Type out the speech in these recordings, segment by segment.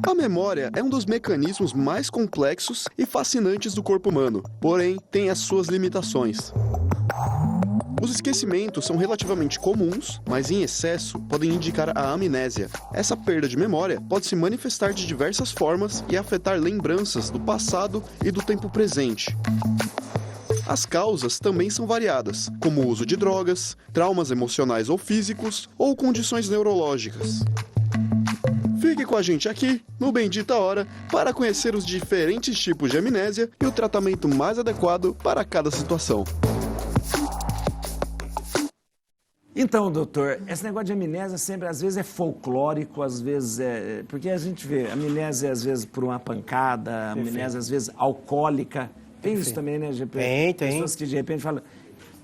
A memória é um dos mecanismos mais complexos e fascinantes do corpo humano, porém tem as suas limitações. Os esquecimentos são relativamente comuns, mas em excesso podem indicar a amnésia. Essa perda de memória pode se manifestar de diversas formas e afetar lembranças do passado e do tempo presente. As causas também são variadas, como o uso de drogas, traumas emocionais ou físicos, ou condições neurológicas. Fique com a gente aqui, no Bendita Hora, para conhecer os diferentes tipos de amnésia e o tratamento mais adequado para cada situação. Então, doutor, esse negócio de amnésia sempre, às vezes é folclórico, às vezes porque a gente vê amnésia, às vezes, por uma pancada, amnésia, às vezes, alcoólica. Tem isso também, né, GP? Tem. Pessoas que, de repente, falam...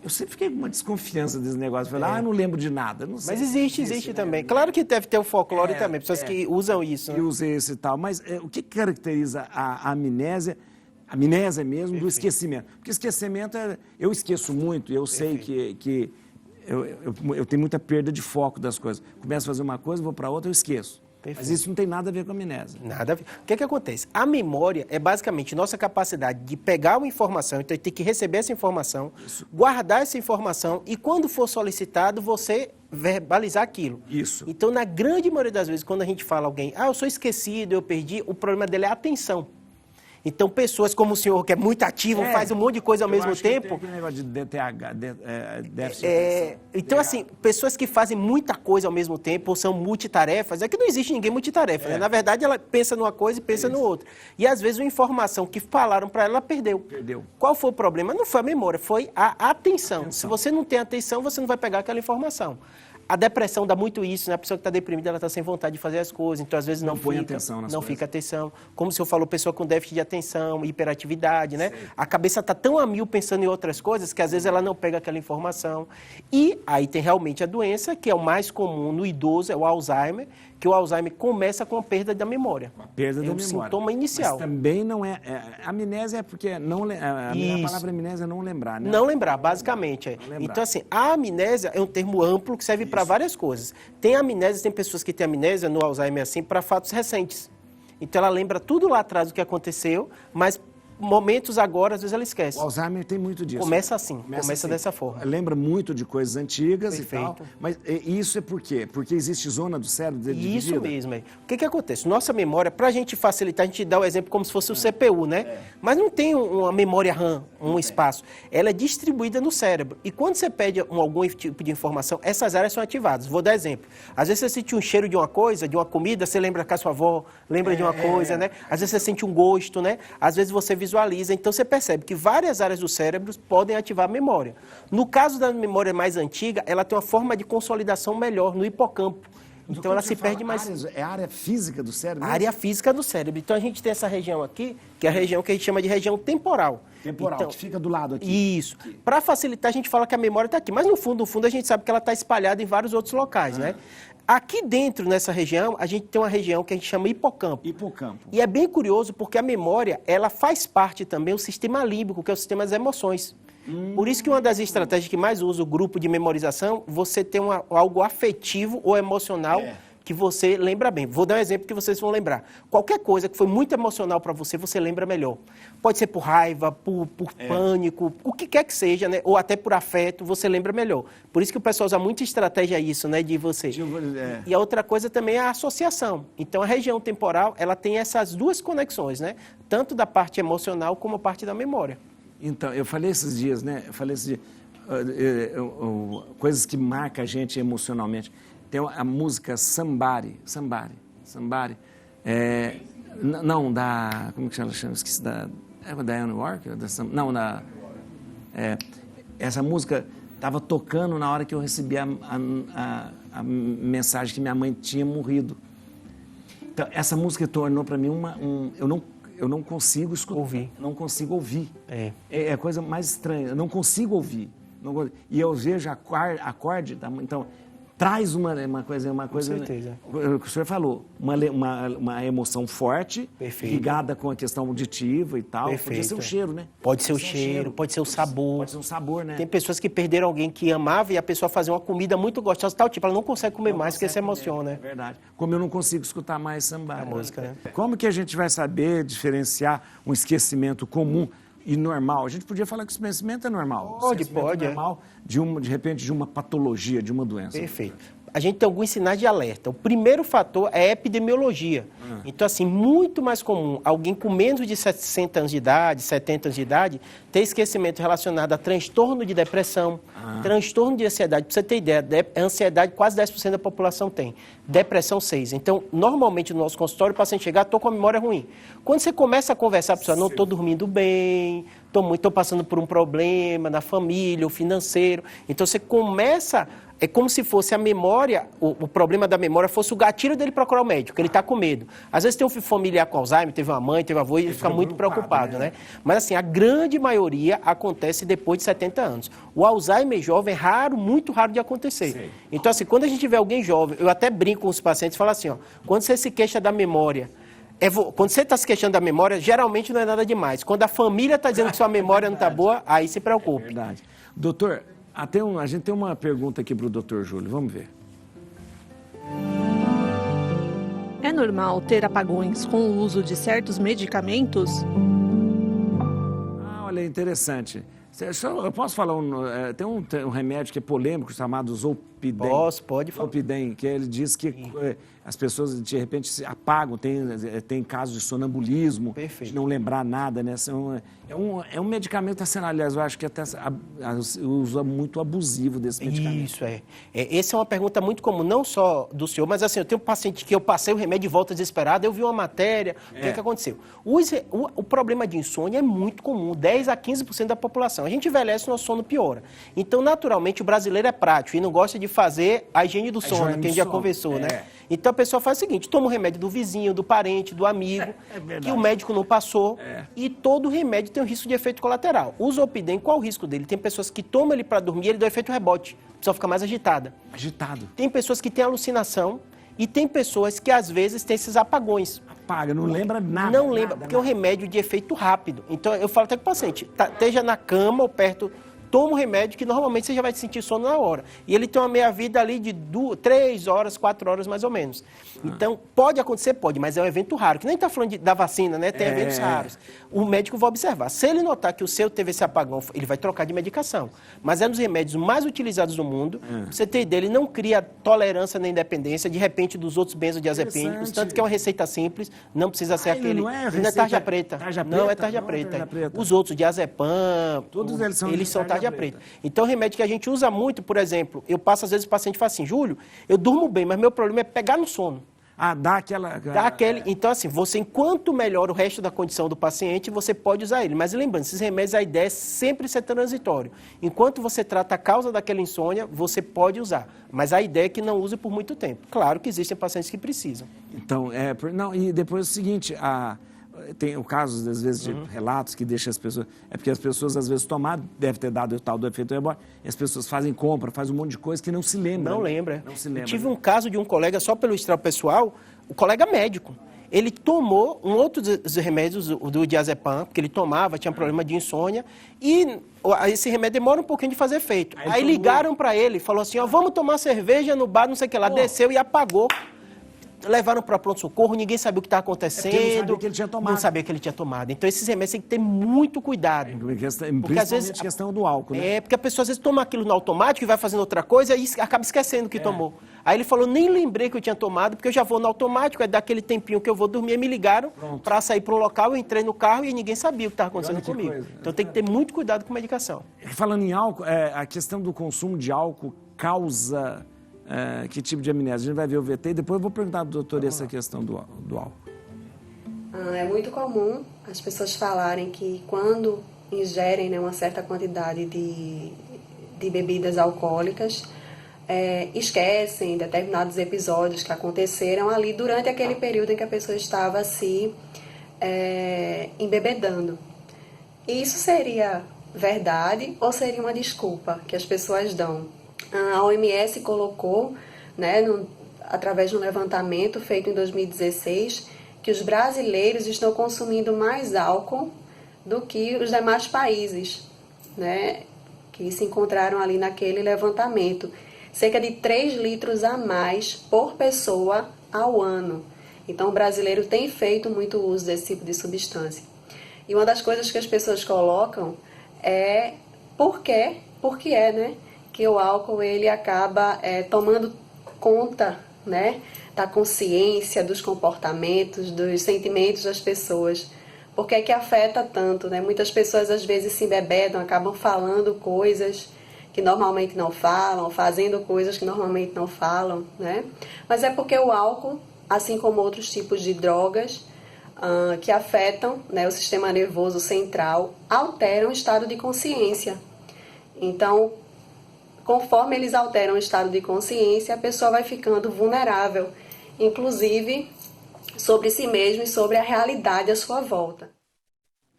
Eu sempre fiquei com uma desconfiança desse negócio. Falei, eu não lembro de nada. Não sei. Mas existe também. Né? Claro que deve ter o folclore também, pessoas que usam isso. Que usam isso e tal. Mas o que caracteriza a amnésia? A amnésia mesmo, do esquecimento. Porque esquecimento eu esqueço muito, eu sei que eu tenho muita perda de foco das coisas. Começo a fazer uma coisa, vou para outra, eu esqueço. Mas isso não tem nada a ver com a amnésia. Nada a ver. O que acontece? A memória é basicamente nossa capacidade de pegar uma informação, então tem que receber essa informação, guardar essa informação e quando for solicitado, você verbalizar aquilo. Isso. Então, na grande maioria das vezes, quando a gente fala a alguém, eu sou esquecido, eu perdi, o problema dele é a atenção. Então, pessoas como o senhor, que é muito ativo, faz um monte de coisa ao mesmo tempo... Tem aquele negócio de DTH, déficit Então, assim, pessoas que fazem muita coisa ao mesmo tempo, ou são multitarefas, é que não existe ninguém multitarefa, né? Na verdade, ela pensa numa coisa e pensa no outro. E, às vezes, uma informação que falaram para ela, ela perdeu. Qual foi o problema? Não foi a memória, foi a atenção. Se você não tem atenção, você não vai pegar aquela informação. A depressão dá muito isso, né? A pessoa que está deprimida, ela está sem vontade de fazer as coisas, então às vezes não põe atenção nas coisas. fica atenção. Como o senhor falou, pessoa com déficit de atenção, hiperatividade, né? A cabeça está tão a mil pensando em outras coisas que às vezes ela não pega aquela informação. E aí tem realmente a doença, que é o mais comum no idoso, é o Alzheimer, que o Alzheimer começa com a perda da memória. A perda da memória. É um sintoma inicial. Mas também não amnésia é porque a palavra amnésia é não lembrar, né? Não lembrar, basicamente. Então, assim, a amnésia é um termo amplo que serve para várias coisas. Tem amnésia, tem pessoas que têm amnésia no Alzheimer, assim, para fatos recentes. Então, ela lembra tudo lá atrás do que aconteceu, mas momentos agora, às vezes ela esquece. O Alzheimer tem muito disso. Começa assim, começa dessa forma. Lembra muito de coisas antigas e tal. Mas isso é por quê? Porque existe zona do cérebro dividida? Isso mesmo. O que acontece? Nossa memória, para a gente facilitar, a gente dá o exemplo como se fosse o CPU, né? Mas não tem uma memória RAM, um espaço. Ela é distribuída no cérebro. E quando você pede algum tipo de informação, essas áreas são ativadas. Vou dar exemplo. Às vezes você sente um cheiro de uma coisa, de uma comida, você lembra com a sua avó, lembra de uma coisa, né? Às vezes você sente um gosto, né? Às vezes você visualiza, então você percebe que várias áreas do cérebro podem ativar a memória. No caso da memória mais antiga, ela tem uma forma de consolidação melhor no hipocampo. Então ela se perde mais. É a área física do cérebro? A área física do cérebro. Então a gente tem essa região aqui, que é a região que a gente chama de região temporal. Temporal, então, que fica do lado aqui. Isso. Para facilitar, a gente fala que a memória está aqui. Mas no fundo, a gente sabe que ela está espalhada em vários outros locais, né? Aqui dentro, nessa região, a gente tem uma região que a gente chama hipocampo. Hipocampo. E é bem curioso porque a memória, ela faz parte também do sistema límbico, que é o sistema das emoções. Por isso que uma das estratégias que mais usa o grupo de memorização, você tem algo afetivo ou emocional que você lembra bem. Vou dar um exemplo que vocês vão lembrar. Qualquer coisa que foi muito emocional para você, você lembra melhor. Pode ser por raiva, por pânico, o que quer que seja, né? Ou até por afeto, você lembra melhor. Por isso que o pessoal usa muita estratégia isso, né, de você. E a outra coisa também é a associação. Então, a região temporal, ela tem essas duas conexões, né? Tanto da parte emocional como a parte da memória. Então, eu falei esses dias, né? Coisas que marcam a gente emocionalmente. Tem a música Somebody. Não, como que ela chama? Esqueci da Diane Walker? Essa música estava tocando na hora que eu recebi a mensagem que minha mãe tinha morrido. Então, essa música tornou para mim eu não consigo escutar. Não consigo ouvir. É a coisa mais estranha. Eu não consigo ouvir. E eu vejo acorde. Então, traz uma coisa, Com certeza. o que o senhor falou, uma emoção forte, Perfeito. ligada com a questão auditiva e tal. Perfeito. Podia ser o cheiro, né? Pode ser o cheiro, pode ser o sabor. Pode ser um sabor, né? Tem pessoas que perderam alguém que amava e a pessoa fazia uma comida muito gostosa, tal tipo, ela não consegue comer mais porque se emociona, É né? verdade. Como eu não consigo escutar mais samba. A música, né? Como que a gente vai saber diferenciar um esquecimento comum e normal? A gente podia falar que o esquecimento é normal. Pode, O esquecimento pode, é é. normal de repente, de uma patologia, de uma doença. Perfeito. A gente tem alguns sinais de alerta. O primeiro fator é a epidemiologia. Então, assim, muito mais comum alguém com menos de 60 anos de idade, 70 anos de idade, ter esquecimento relacionado a transtorno de depressão, transtorno de ansiedade. Para você ter ideia, ansiedade quase 10% da população tem. Depressão, 6%. Então, normalmente no nosso consultório, o paciente chega, estou com a memória ruim. Quando você começa a conversar, a pessoa, não estou dormindo bem, estou passando por um problema na família, ou financeiro. Então, você começa... É como se fosse a memória, o problema da memória fosse o gatilho dele procurar o médico, ele está com medo. Às vezes tem um familiar com Alzheimer, teve uma mãe, teve um avô, e ele fica muito preocupado, né? Mas assim, a grande maioria acontece depois de 70 anos. O Alzheimer jovem é raro, muito raro de acontecer. Sim. Então assim, quando a gente vê alguém jovem, eu até brinco com os pacientes e falo assim, ó, quando você se queixa da memória, quando você está se queixando da memória, geralmente não é nada demais. Quando a família está dizendo que sua memória não está boa, aí se preocupe. Verdade. Doutor, a gente tem uma pergunta aqui para o doutor Júlio, vamos ver. É normal ter apagões com o uso de certos medicamentos? Olha, interessante. Eu posso falar, tem um remédio que é polêmico chamado Zolpidem. Pode falar. Zolpidem, que ele diz que as pessoas de repente se apagam, tem casos de sonambulismo, Perfeito. de não lembrar nada, né? É um medicamento, assim, aliás, eu acho que até o uso é muito abusivo desse medicamento. Isso, essa é uma pergunta muito comum, não só do senhor, mas assim, eu tenho um paciente que eu passei o remédio de volta desesperado, eu vi uma matéria, o que aconteceu? O problema de insônia é muito comum, 10 a 15% da população. A gente envelhece, o nosso sono piora. Então, naturalmente, o brasileiro é prático e não gosta de fazer a higiene do sono, que a gente já conversou, né? Então, a pessoa faz o seguinte, toma o remédio do vizinho, do parente, do amigo, que o médico não passou, e todo remédio tem um risco de efeito colateral. O Zolpidem, qual o risco dele? Tem pessoas que tomam ele para dormir, ele dá efeito rebote, a pessoa fica mais agitada. Agitado. Tem pessoas que têm alucinação e tem pessoas que, às vezes, têm esses apagões. Apaga, não lembra nada. Não lembra, porque é um remédio de efeito rápido. Então, eu falo até com o paciente, esteja na cama ou perto, toma um remédio que normalmente você já vai sentir sono na hora. E ele tem uma meia-vida ali de 3 horas, 4 horas mais ou menos. Então, pode acontecer? Pode, mas é um evento raro. Que nem está falando da vacina, né? Tem eventos raros. O médico vai observar. Se ele notar que o seu teve esse apagão, ele vai trocar de medicação. Mas é um dos remédios mais utilizados do mundo. Você tem ideia, ele não cria tolerância nem dependência, de repente, dos outros benzodiazepínicos. Tanto que é uma receita simples, não precisa ser aquele... Não é tarja preta. Não é tarja preta. Os outros, diazepam, todos eles são tarja preta. Então, remédio que a gente usa muito, por exemplo, eu passo às vezes o paciente fala assim, Júlio, eu durmo bem, mas meu problema é pegar no sono. Dá aquela... Então, assim, você, enquanto melhora o resto da condição do paciente, você pode usar ele. Mas lembrando, esses remédios, a ideia é sempre ser transitório. Enquanto você trata a causa daquela insônia, você pode usar. Mas a ideia é que não use por muito tempo. Claro que existem pacientes que precisam. Então, e depois é o seguinte, tem o caso, às vezes, de relatos que deixam as pessoas... É porque as pessoas, às vezes, tomaram, deve ter dado o tal do efeito rebote, e as pessoas fazem compra, fazem um monte de coisa que não se lembram. Não lembra. Não se lembra. Eu tive um caso de um colega, só pelo estresse pessoal, o colega médico. Ele tomou um outro dos remédios, do diazepam, que ele tomava, tinha problema de insônia, e esse remédio demora um pouquinho de fazer efeito. Aí ligaram para ele, falou assim, vamos tomar cerveja no bar, não sei o que lá, desceu e apagou. Levaram para pronto-socorro, ninguém sabia o que estava acontecendo. Não sabia que ele tinha tomado. Não sabia que ele tinha tomado. Então, esses remédios tem que ter muito cuidado. Principalmente às vezes, a questão do álcool, né? Porque a pessoa às vezes toma aquilo no automático e vai fazendo outra coisa e acaba esquecendo que tomou. Aí ele falou, nem lembrei que eu tinha tomado, porque eu já vou no automático, é daquele tempinho que eu vou dormir, e me ligaram para sair para um local, eu entrei no carro e ninguém sabia o que estava acontecendo comigo. Coisa. Então tem que ter muito cuidado com medicação. Falando em álcool, a questão do consumo de álcool causa... que tipo de amnésia? A gente vai ver o VT e depois eu vou perguntar ao doutor essa questão do álcool. É muito comum as pessoas falarem que quando ingerem, né, uma certa quantidade de bebidas alcoólicas, esquecem determinados episódios que aconteceram ali durante aquele período em que a pessoa estava se embebedando. Isso seria verdade ou seria uma desculpa que as pessoas dão A OMS colocou, né, através de um levantamento feito em 2016, que os brasileiros estão consumindo mais álcool do que os demais países, né, que se encontraram ali naquele levantamento. Cerca de 3 litros a mais por pessoa ao ano. Então, o brasileiro tem feito muito uso desse tipo de substância. E uma das coisas que as pessoas colocam é por que né, que o álcool ele acaba tomando conta, né, da consciência, dos comportamentos, dos sentimentos das pessoas. Por que é que afeta tanto, né? Muitas pessoas às vezes se embebedam, acabam falando coisas que normalmente não falam, fazendo coisas que normalmente não falam, né? Mas é porque o álcool, assim como outros tipos de drogas que afetam, né, o sistema nervoso central, alteram o estado de consciência. Então, conforme eles alteram o estado de consciência, a pessoa vai ficando vulnerável, inclusive sobre si mesmo e sobre a realidade à sua volta.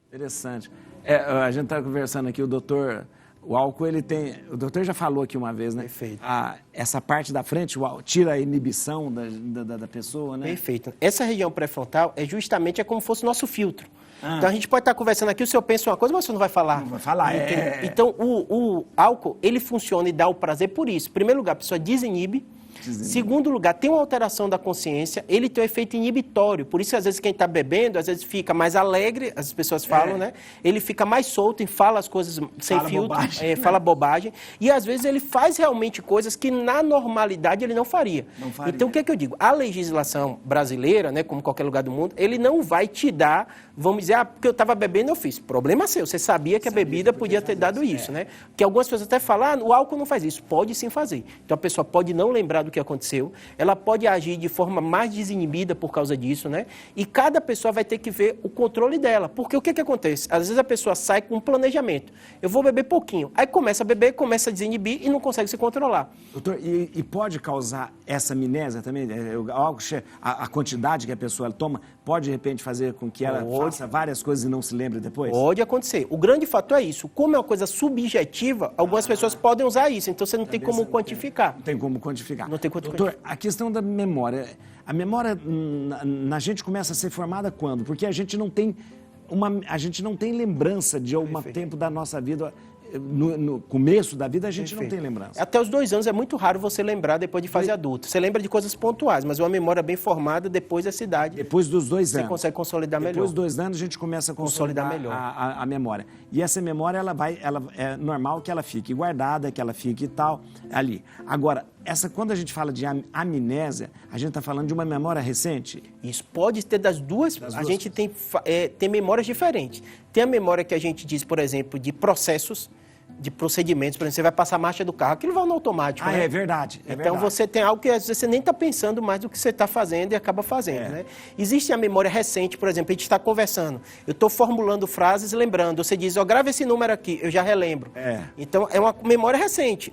Interessante. A gente está conversando aqui, o álcool, ele tem... O doutor já falou aqui uma vez, né? Perfeito. Essa parte da frente, o álcool, tira a inibição da pessoa, né? Perfeito. Essa região pré-frontal é como se fosse o nosso filtro. Então, a gente pode estar conversando aqui, o senhor pensa uma coisa, mas o senhor não vai falar. Não vai falar, Então, o álcool, ele funciona e dá o prazer por isso. Em primeiro lugar, a pessoa desinibe. Segundo lugar, tem uma alteração da consciência, ele tem um efeito inibitório, por isso às vezes quem está bebendo, às vezes fica mais alegre, as pessoas falam, né? Ele fica mais solto e fala as coisas sem filtro, fala bobagem, e às vezes ele faz realmente coisas que na normalidade ele não faria. Então o que é que eu digo? A legislação brasileira, né, como qualquer lugar do mundo, ele não vai te dar, vamos dizer, porque eu estava bebendo eu fiz. Problema seu, você sabia que a bebida podia ter dado isso, né? Que algumas pessoas até falam, o álcool não faz isso. Pode sim fazer. Então a pessoa pode não lembrar do que aconteceu, ela pode agir de forma mais desinibida por causa disso, né? E cada pessoa vai ter que ver o controle dela, porque o que acontece? Às vezes a pessoa sai com um planejamento, eu vou beber pouquinho, aí começa a beber, começa a desinibir e não consegue se controlar. Doutor, e pode causar essa amnésia também? A quantidade que a pessoa toma pode de repente fazer com que ela faça várias coisas e não se lembre depois? Pode acontecer. O grande fator é isso. Como é uma coisa subjetiva, algumas pessoas podem usar isso, então você não tem como quantificar. Não tem como quantificar. Não tem como quantificar. Doutor, a questão da memória. A memória na gente começa a ser formada quando? Porque a gente não tem lembrança de algum tempo da nossa vida. No começo da vida a gente não tem lembrança. Até os 2 anos é muito raro você lembrar depois de fase adulta. Você lembra de coisas pontuais, mas uma memória bem formada depois dessa idade. Depois dos 2 anos. Você consegue consolidar melhor. Depois dos 2 anos a gente começa a consolidar melhor a memória. E essa memória, é normal que ela fique guardada, que ela fique e tal, ali. Agora, quando a gente fala de amnésia, a gente está falando de uma memória recente? Isso, pode ter das duas. A gente tem memórias diferentes. Tem a memória que a gente diz, por exemplo, de processos, de procedimentos, por exemplo, você vai passar a marcha do carro, aquilo vai no automático, né? É verdade. Então você tem algo que às vezes você nem está pensando mais do que você está fazendo e acaba fazendo, né? Existe a memória recente, por exemplo, a gente está conversando, eu estou formulando frases lembrando, você diz, grava esse número aqui, eu já relembro. Então é uma memória recente.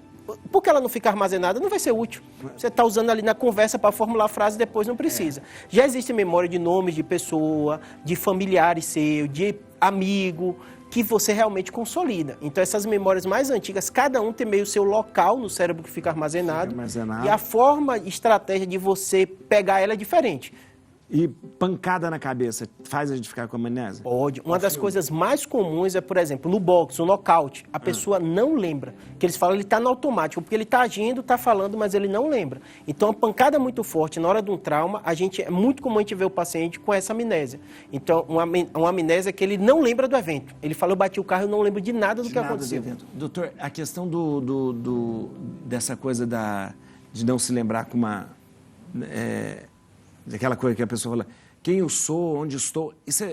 Porque ela não fica armazenada, não vai ser útil. Você está usando ali na conversa para formular a frase e depois não precisa. Já existe memória de nomes de pessoa, de familiares seu, de amigo, que você realmente consolida. Então, essas memórias mais antigas, cada um tem meio o seu local no cérebro que fica armazenado. E a forma e estratégia de você pegar ela é diferente. E pancada na cabeça faz a gente ficar com amnésia? Pode. Uma das coisas mais comuns é, por exemplo, no boxe, o nocaute, a pessoa não lembra. Que eles falam, ele está no automático, porque ele está agindo, está falando, mas ele não lembra. Então, a pancada muito forte, na hora de um trauma, é muito comum a gente ver o paciente com essa amnésia. Então, uma amnésia que ele não lembra do evento. Ele fala, eu bati o carro, eu não lembro de nada do que aconteceu. Doutor, a questão dessa coisa de não se lembrar com uma... daquela coisa que a pessoa fala, quem eu sou, onde estou, isso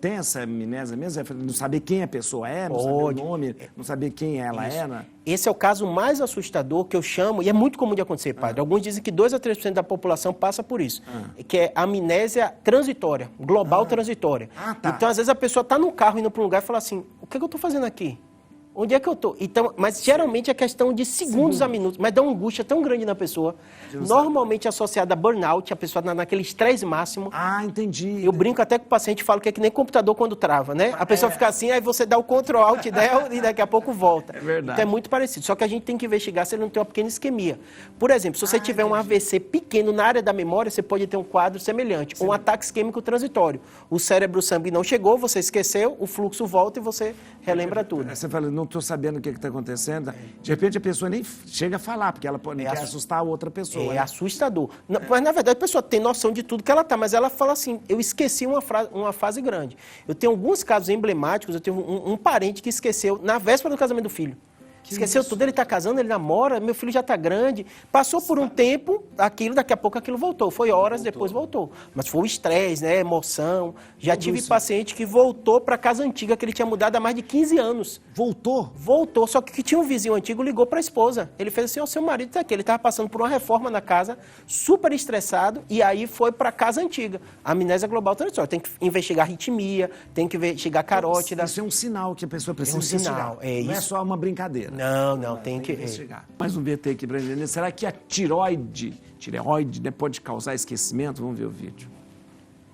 tem essa amnésia mesmo? Não saber quem a pessoa é, não saber o nome, não saber quem ela é? Né? Esse é o caso mais assustador que eu chamo, e é muito comum de acontecer, padre. Alguns dizem que 2 a 3% da população passa por isso, que é a amnésia transitória, global transitória. Então, às vezes, a pessoa está no carro indo para um lugar e fala assim, o que eu estou fazendo aqui? Onde é que eu estou? Então, mas geralmente é questão de segundos a minutos, mas dá uma angústia tão grande na pessoa, normalmente associada a burnout, a pessoa naquele estresse máximo. Ah, entendi. Eu brinco até com o paciente e falo que é que nem computador quando trava, né? A pessoa fica assim, aí você dá o Ctrl Alt dela e daqui a pouco volta. É verdade. Então é muito parecido, só que a gente tem que investigar se ele não tem uma pequena isquemia. Por exemplo, se você tiver um AVC pequeno na área da memória, você pode ter um quadro semelhante, um ataque isquêmico transitório. O cérebro sangue não chegou, você esqueceu, o fluxo volta e você relembra tudo. Você fala, não estou sabendo o que está acontecendo. De repente a pessoa nem chega a falar, porque ela pode quer assustar a outra pessoa. É né? assustador. Mas, na verdade, a pessoa tem noção de tudo que ela está, mas ela fala assim, eu esqueci uma fase grande. Eu tenho alguns casos emblemáticos, eu tenho um parente que esqueceu na véspera do casamento do filho. Esqueceu tudo, ele está casando, ele namora, meu filho já está grande. Passou por um tempo, daqui a pouco aquilo voltou. Foi horas, depois voltou. Mas foi o estresse, né, emoção. Já tive paciente que voltou para a casa antiga, que ele tinha mudado há mais de 15 anos. Voltou? Voltou, só que tinha um vizinho antigo, ligou para a esposa. Ele fez assim, seu marido está aqui. Ele estava passando por uma reforma na casa, super estressado, e aí foi para a casa antiga. Amnésia global transitória. Tem que investigar arritmia, tem que investigar carótida. Isso é um sinal que a pessoa precisa sinal, investigar. Não é só uma brincadeira. Não, tem que investigar. Mais um VT aqui para entender. Será que a tireoide, né, pode causar esquecimento? Vamos ver o vídeo.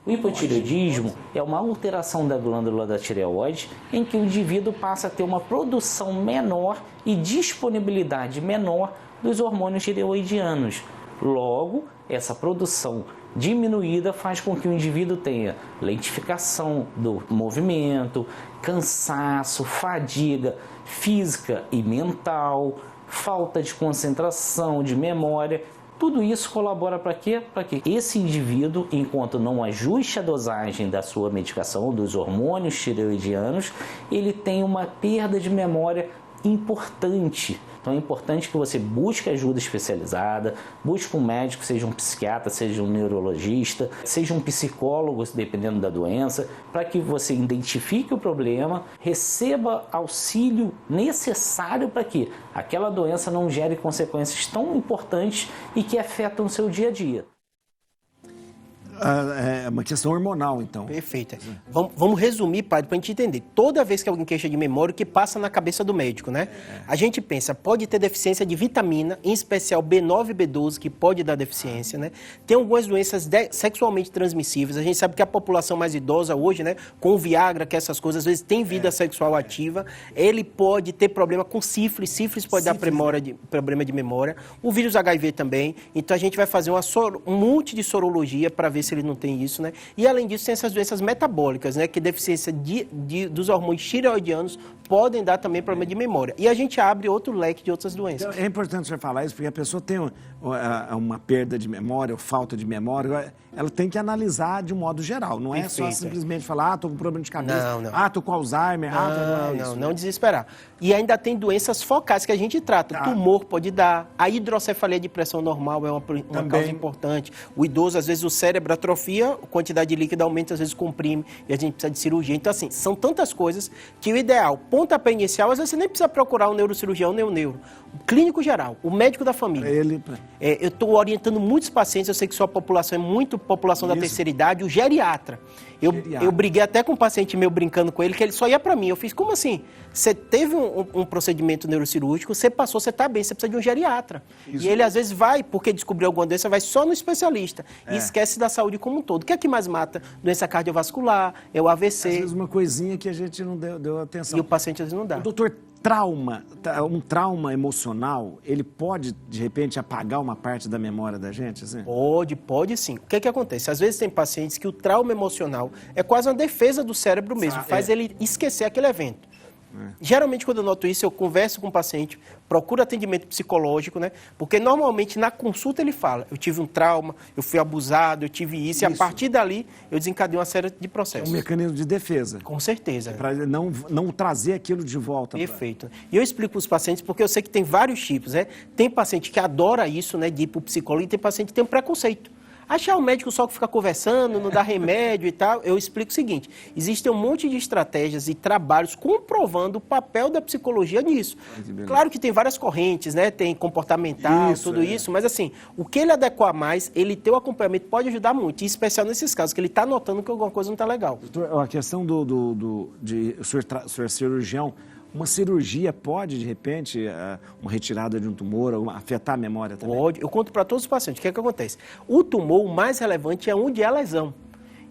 O hipotireoidismo é uma alteração da glândula da tireoide em que o indivíduo passa a ter uma produção menor e disponibilidade menor dos hormônios tireoidianos. Logo, essa produção diminuída faz com que o indivíduo tenha lentificação do movimento, cansaço, fadiga física e mental, falta de concentração, de memória. Tudo isso colabora para quê? Para que esse indivíduo, enquanto não ajuste a dosagem da sua medicação, dos hormônios tireoidianos, ele tenha uma perda de memória importante. Então é importante que você busque ajuda especializada, busque um médico, seja um psiquiatra, seja um neurologista, seja um psicólogo, dependendo da doença, para que você identifique o problema, receba auxílio necessário para que aquela doença não gere consequências tão importantes e que afetam o seu dia a dia. É uma questão hormonal, então. Perfeito. Vamos resumir, padre, para a gente entender. Toda vez que alguém queixa de memória, o que passa na cabeça do médico, né? A gente pensa, pode ter deficiência de vitamina, em especial B9 e B12, que pode dar deficiência, né? Tem algumas doenças sexualmente transmissíveis. A gente sabe que a população mais idosa hoje, né, com o Viagra, que essas coisas, às vezes tem vida sexual ativa, ele pode ter problema com sífilis. Sífilis pode dar problema de memória. O vírus HIV também. Então a gente vai fazer um monte de sorologia para ver se ele não tem isso, né? E além disso, tem essas doenças metabólicas, né? Que deficiência dos hormônios tireoidianos podem dar também problema de memória. E a gente abre outro leque de outras doenças. Então, é importante você falar isso, porque a pessoa tem uma perda de memória ou falta de memória, ela tem que analisar de um modo geral, não é só simplesmente falar, estou com problema de cabeça, estou com Alzheimer, não desesperar. E ainda tem doenças focais que a gente trata. Tumor pode dar, a hidrocefalia de pressão normal é uma causa importante. O idoso, às vezes, o cérebro atrofia, a quantidade de líquido aumenta, às vezes comprime, e a gente precisa de cirurgia. Então, assim, são tantas coisas que o ideal, pontapé inicial, às vezes você nem precisa procurar um neurocirurgião nem um neuro. O clínico geral, o médico da família. Eu estou orientando muitos pacientes, eu sei que sua população é muito população da terceira idade, o geriatra. Eu briguei até com um paciente meu brincando com ele, que ele só ia para mim. Eu fiz, como assim? Você teve um procedimento neurocirúrgico, você passou, você está bem, você precisa de um geriatra. Isso. E ele às vezes vai, porque descobriu alguma doença, vai só no especialista e esquece da saúde como um todo. O que é que mais mata? Doença cardiovascular, é o AVC. Às vezes uma coisinha que a gente não deu atenção. E o paciente às vezes não dá. Doutor, um trauma emocional, ele pode, de repente, apagar uma parte da memória da gente? Assim? Pode sim. O que é que acontece? Às vezes tem pacientes que o trauma emocional é quase uma defesa do cérebro mesmo, faz ele esquecer aquele evento. Geralmente, quando eu noto isso, eu converso com o paciente, procuro atendimento psicológico, né? Porque normalmente na consulta ele fala, eu tive um trauma, eu fui abusado, eu tive isso. E a partir dali eu desencadeio uma série de processos. É um mecanismo de defesa. Com certeza. Para não trazer aquilo de volta. Perfeito. E eu explico para os pacientes, porque eu sei que tem vários tipos, né? Tem paciente que adora isso, né, de ir para o psicólogo, e tem paciente que tem um preconceito. Achar o médico só que fica conversando, não dá remédio e tal, eu explico o seguinte, existem um monte de estratégias e trabalhos comprovando o papel da psicologia nisso. Claro que tem várias correntes, né? Tem comportamental, isso, mas assim, o que ele adequar mais, ele ter o acompanhamento pode ajudar muito, em especial nesses casos, que ele está notando que alguma coisa não está legal. Doutor, a questão de o senhor cirurgião, Uma cirurgia pode, de repente, uma retirada de um tumor, afetar a memória também? Pode. Eu conto para todos os pacientes. O que é que acontece? O tumor, o mais relevante é onde é a lesão.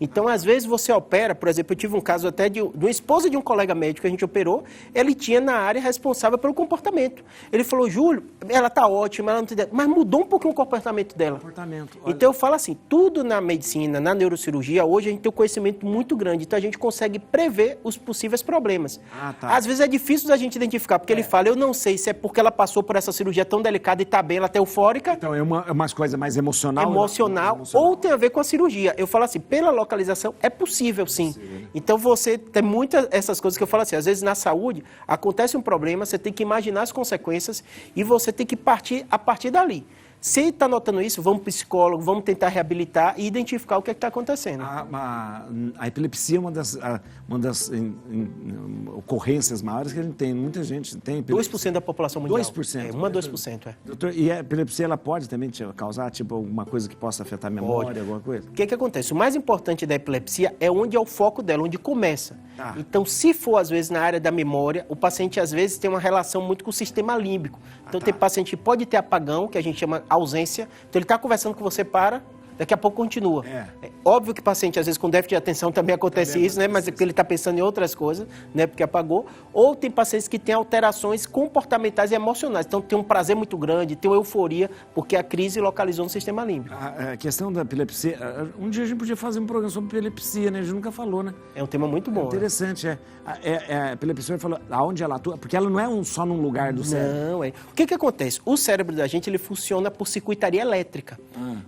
Então, às vezes, você opera, por exemplo, eu tive um caso até de uma esposa de um colega médico que a gente operou, ele tinha na área responsável pelo comportamento. Ele falou, Júlio, ela está ótima, ela não tem... mas mudou um pouquinho o comportamento dela. Olha. Então, eu falo assim, tudo na medicina, na neurocirurgia, hoje a gente tem um conhecimento muito grande, então a gente consegue prever os possíveis problemas. Tá. Às vezes é difícil da gente identificar, porque ele fala, eu não sei se é porque ela passou por essa cirurgia tão delicada e está bem, ela está eufórica. Então, é umas coisas mais emocional? Emocional, ou tem a ver com a cirurgia. Eu falo assim, pela localização é possível, sim. Então, você tem muitas essas coisas que eu falo assim, às vezes na saúde acontece um problema, você tem que imaginar as consequências e você tem que partir a partir dali. Se está notando isso, vamos para o psicólogo, vamos tentar reabilitar e identificar o que está acontecendo. A epilepsia é uma das ocorrências maiores que a gente tem. Muita gente tem epilepsia. 2% da população mundial. 2%? 1 a 2%. Doutor, e a epilepsia ela pode também causar alguma coisa que possa afetar a memória, alguma coisa? O que acontece? O mais importante da epilepsia é onde é o foco dela, onde começa. Tá. Então, se for, às vezes, na área da memória, o paciente, às vezes, tem uma relação muito com o sistema límbico. Então, tem paciente que pode ter apagão, que a gente chama ausência. Então, ele está conversando com você, daqui a pouco continua. É óbvio que o paciente, às vezes, com déficit de atenção também acontece isso, né? Mas é porque ele está pensando em outras coisas, né? Porque apagou. Ou tem pacientes que têm alterações comportamentais e emocionais. Então, tem um prazer muito grande, tem uma euforia, porque a crise localizou no sistema límbico. A questão da epilepsia... Um dia a gente podia fazer um programa sobre epilepsia, né? A gente nunca falou, né? É um tema muito bom. Interessante, a epilepsia falou aonde ela atua, porque ela não é só num lugar do cérebro. Não, é. O que acontece? O cérebro da gente, ele funciona por circuitaria elétrica.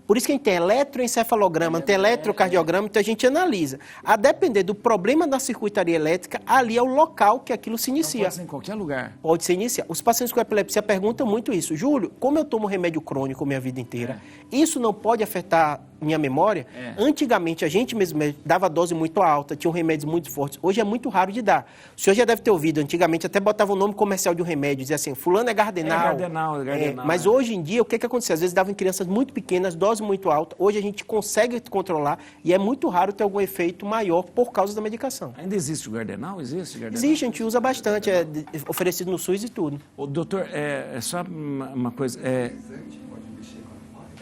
Por isso que a gente tem eletroencefalograma, tem eletrocardiograma, então a gente analisa. A depender do problema da circuitaria elétrica, ali é o local que aquilo se inicia. Pode ser em qualquer lugar. Pode ser iniciar. Os pacientes com epilepsia perguntam muito isso. Júlio, como eu tomo remédio crônico minha vida inteira, isso não pode afetar minha memória? Antigamente, a gente mesmo dava dose muito alta, tinha remédios muito fortes. Hoje é muito raro de dar. O senhor já deve ter ouvido, antigamente até botava o nome comercial de um remédio, dizia assim, fulano é Gardenal. Mas hoje em dia, o que acontece? Às vezes dava em crianças muito pequenas, dose muito alta. Hoje a gente consegue controlar e é muito raro ter algum efeito maior por causa da medicação. Ainda existe o Gardenal? Existe, a gente usa bastante, é oferecido no SUS e tudo. Doutor, é só uma coisa...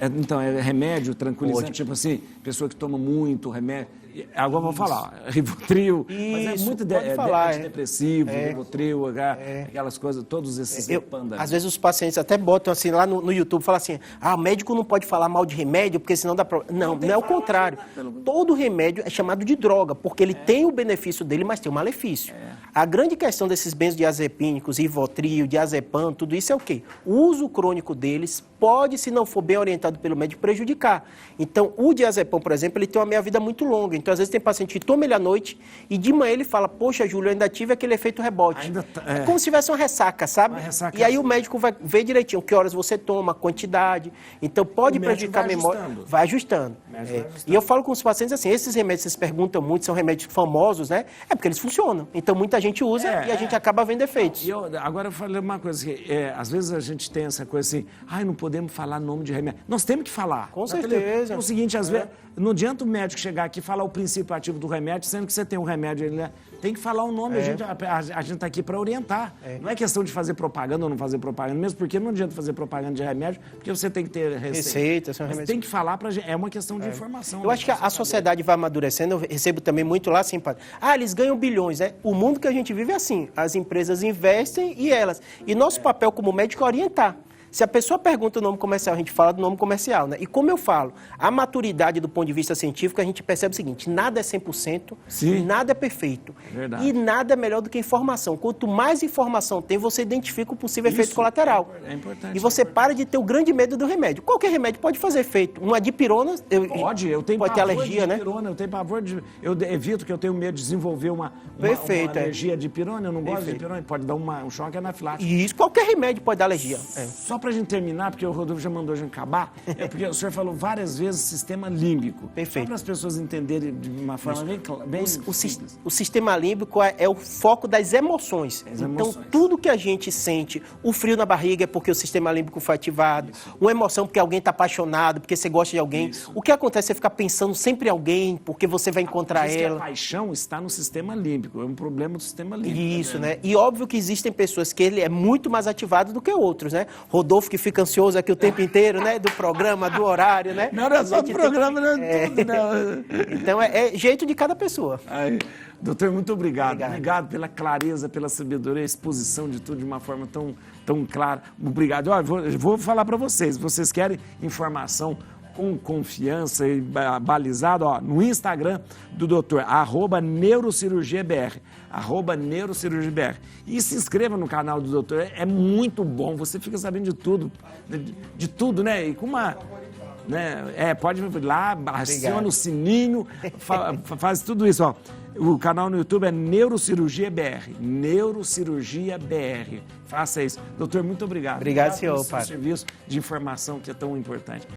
Então, é remédio tranquilizante, tipo assim, pessoa que toma muito remédio. Agora vou falar, Rivotril, mas é muito antidepressivo, Rivotril, aquelas coisas, todos esses às vezes os pacientes até botam assim lá no YouTube, falam assim, o médico não pode falar mal de remédio, porque senão dá problema. Não é o contrário. Todo remédio é chamado de droga, porque ele tem o benefício dele, mas tem o malefício. A grande questão desses benzodiazepínicos, Rivotril, diazepam, tudo isso é o quê? O uso crônico deles pode, se não for bem orientado pelo médico, prejudicar. Então, o diazepam, por exemplo, ele tem uma meia-vida muito longa. Então, às vezes tem paciente que toma ele à noite e de manhã ele fala, poxa, Júlio, eu ainda tive aquele efeito rebote. É como se tivesse uma ressaca, sabe? E aí o médico vai ver direitinho que horas você toma, quantidade. Então, pode prejudicar a memória. Vai ajustando. E eu falo com os pacientes assim, esses remédios, vocês perguntam muito, são remédios famosos, né? É porque eles funcionam. Então, muita gente usa e a gente acaba vendo efeitos. Agora eu falei uma coisa, que às vezes a gente tem essa coisa assim, não podemos falar nome de remédio. Nós temos que falar. Com certeza. É o seguinte, às vezes, não adianta o médico chegar aqui e falar o princípio ativo do remédio, sendo que você tem um remédio, ele tem que falar o nome, a gente está aqui para orientar. Não é questão de fazer propaganda ou não fazer propaganda, mesmo porque não adianta fazer propaganda de remédio, porque você tem que ter receita. Mas tem que falar para a gente, é uma questão de informação. Eu acho que a sociedade vai amadurecendo, eu recebo também muito lá assim, eles ganham bilhões, né? O mundo que a gente vive é assim, as empresas investem e nosso papel como médico é orientar. Se a pessoa pergunta o nome comercial, a gente fala do nome comercial, né? E como eu falo, a maturidade do ponto de vista científico, a gente percebe o seguinte, nada é 100%, nada é perfeito. E nada é melhor do que informação. Quanto mais informação tem, você identifica o possível efeito colateral. É importante. E você para de ter o grande medo do remédio. Qualquer remédio pode fazer efeito. Uma dipirona... eu tenho pode ter alergia, de dipirona, né? Eu tenho pavor de... Eu evito que eu tenho medo de desenvolver uma alergia de dipirona. Eu não gosto de dipirona, pode dar um choque anafilático. Isso, qualquer remédio pode dar alergia. Só só para a gente terminar, porque o Rodolfo já mandou a gente acabar, é porque o senhor falou várias vezes sistema límbico. Perfeito. Só para as pessoas entenderem de uma forma bem simples. O sistema límbico é o foco das emoções. Então, tudo que a gente sente, o frio na barriga é porque o sistema límbico foi ativado, uma emoção porque alguém está apaixonado, porque você gosta de alguém. O que acontece é você ficar pensando sempre em alguém, porque você vai encontrar Diz que ela. a paixão está no sistema límbico, é um problema do sistema límbico. Isso, né? E óbvio que existem pessoas que ele é muito mais ativado do que outros, né? Rodolfo que fica ansioso aqui o tempo inteiro, né? Do programa, do horário, né? Não é só do programa, não é tudo, não. Então, é jeito de cada pessoa. Ai, doutor, muito obrigado. Obrigado pela clareza, pela sabedoria, a exposição de tudo de uma forma tão clara. Obrigado. Olha, vou falar para vocês. Vocês querem informação com confiança e balizado, ó, no Instagram do doutor, @neurocirurgiabr, @neurocirurgiabr. E se inscreva no canal do doutor, é muito bom, você fica sabendo de tudo, né? E com uma... Né? Pode ir lá, aciona o sininho, faz tudo isso, ó. O canal no YouTube é Neurocirurgia BR. Neurocirurgia BR. Faça isso. Doutor, muito obrigado. Obrigado, senhor, pelo seu padre. serviço de informação que é tão importante.